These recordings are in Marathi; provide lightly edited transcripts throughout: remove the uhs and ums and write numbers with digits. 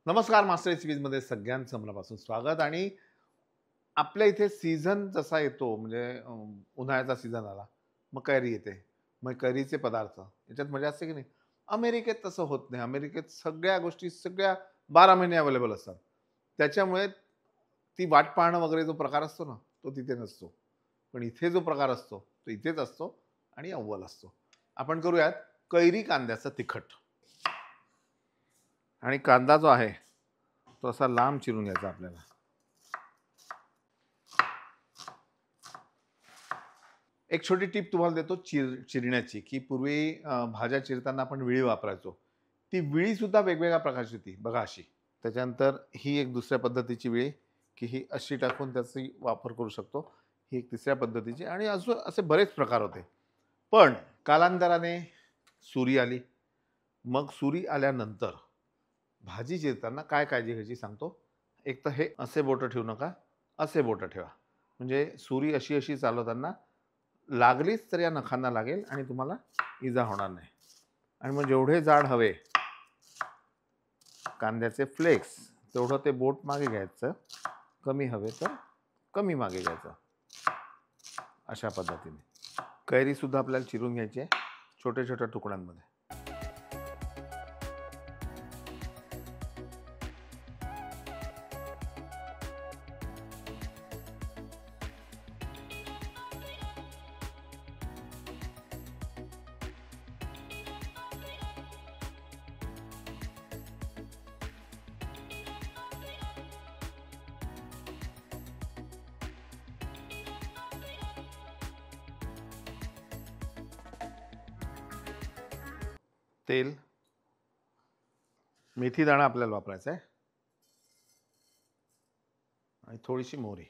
नमस्कार. मास्टर रेसिपीजमध्ये सगळ्यांचं मनापासून स्वागत. आणि आपल्या इथे सीझन जसा येतो म्हणजे उन्हाळ्याचा सीझन आला, मग कैरी येते. मग कैरीचे पदार्थ याच्यात मजा असते की नाही. अमेरिकेत तसं होत नाही. अमेरिकेत सगळ्या गोष्टी सगळ्या 12 महिने अवेलेबल असतात. त्याच्यामुळे ती वाट पाहणं वगैरे जो प्रकार असतो ना, तो तिथे नसतो. पण इथे जो प्रकार असतो तो इथेच असतो आणि अव्वल असतो. आपण करूयात कैरी कांद्याचं तिखट. आणि कांदा जो आहे तो असा लांब चिरून घ्यायचा आपल्याला. एक छोटी टिप तुम्हाला देतो चिरण्याची, की पूर्वी भाज्या चिरताना आपण विळी वापरायचो. ती विळी सुद्धा वेगवेगळ्या प्रकारची होती बघा अशी. त्याच्यानंतर ही एक दुसऱ्या पद्धतीची विळी, की ही अशी टाकून त्याचा वापर करू शकतो. ही एक तिसऱ्या पद्धतीची, आणि अजून असे बरेच प्रकार होते. पण कालांतराने सुरी आली. मग सुरी आल्यानंतर भाजी चिरताना काय काळजी घ्यायची सांगतो. एक तर हे असे बोटं ठेवू नका, असे बोटं ठेवा. म्हणजे सुरी अशी अशी चालवताना लागलीच तर या नखांना लागेल आणि तुम्हाला इजा होणार नाही. आणि मग जेवढे जाड हवे कांद्याचे फ्लेक्स तेवढं ते बोट मागे घ्यायचं. कमी हवे तर कमी मागे घ्यायचं. अशा पद्धतीने कैरी सुद्धा आपल्याला चिरून घ्यायची आहे छोट्या छोट्या तुकड्यांमध्ये. तेल, मेथी दाणा आपल्याला वापरायचा आहे आणि थोडीशी मोहरी.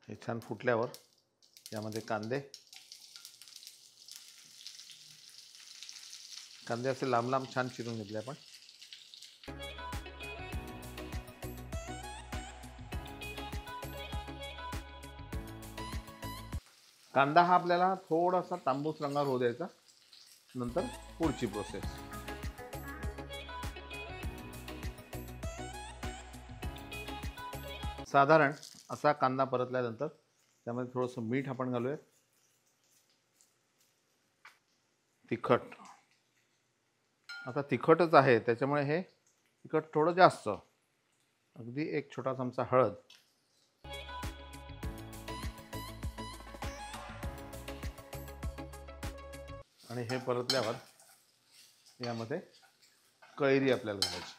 हे छान फुटल्यावर यामध्ये कांदे असे लांब लांब छान चिरून घेतले आपण. कांदा हा आपल्याला थोडासा तांबूस रंगावर होऊ द्यायचा. नंतर पुढची प्रोसेस. साधारण असा कांदा परतल्यानंतर त्यामध्ये थोडंसं मीठ आपण घालूया. तिखट, आता तिखटच आहे त्याच्यामुळे हे तिखट थोडं जास्त. अगदी एक छोटा चमचा हळद. आणि हे परतल्यावर यामध्ये कैरी आपल्याला घालायची.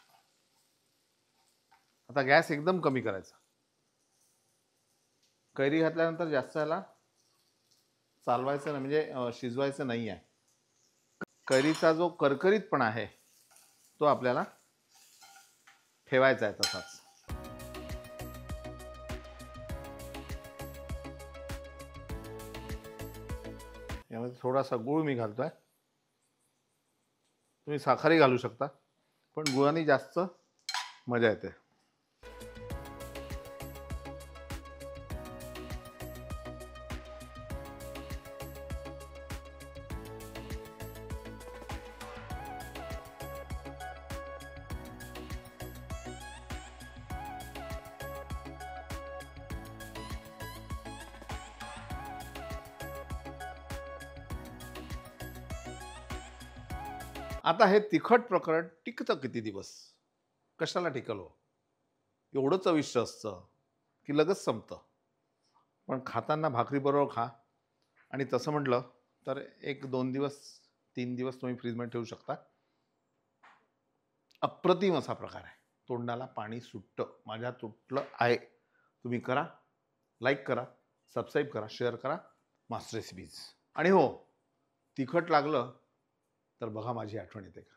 आता गॅस एकदम कमी करायचा. कैरी घातल्यानंतर जास्त याला चालवायचं नाही, म्हणजे शिजवायचं नाही आहे. कैरीचा जो करकरीतपणा आहे तो आपल्याला ठेवायचा आहे तसाच. यामध्ये थोडासा गूळ मी घालतोय. तुम्ही साखरही घालू शकता, पण गुळाने जास्त मजा येते. आता हे तिखट प्रकरण टिकतं किती दिवस? कशाला टिकल हो? एवढं चविष्ट असतं की लगेच संपतं. पण खाताना भाकरीबरोबर खा. आणि तसं म्हटलं तर 1-2 दिवस 3 दिवस तुम्ही फ्रीजमध्ये ठेवू शकता. अप्रतिम असा प्रकार आहे. तोंडाला पाणी सुटतं. माझ्या तुटलं आहे. तुम्ही करा, लाईक करा, सबस्क्राईब करा, शेअर करा मास्टर रेसिपीज. आणि हो, तिखट लागलं तर बघा माझी आठवण येते का.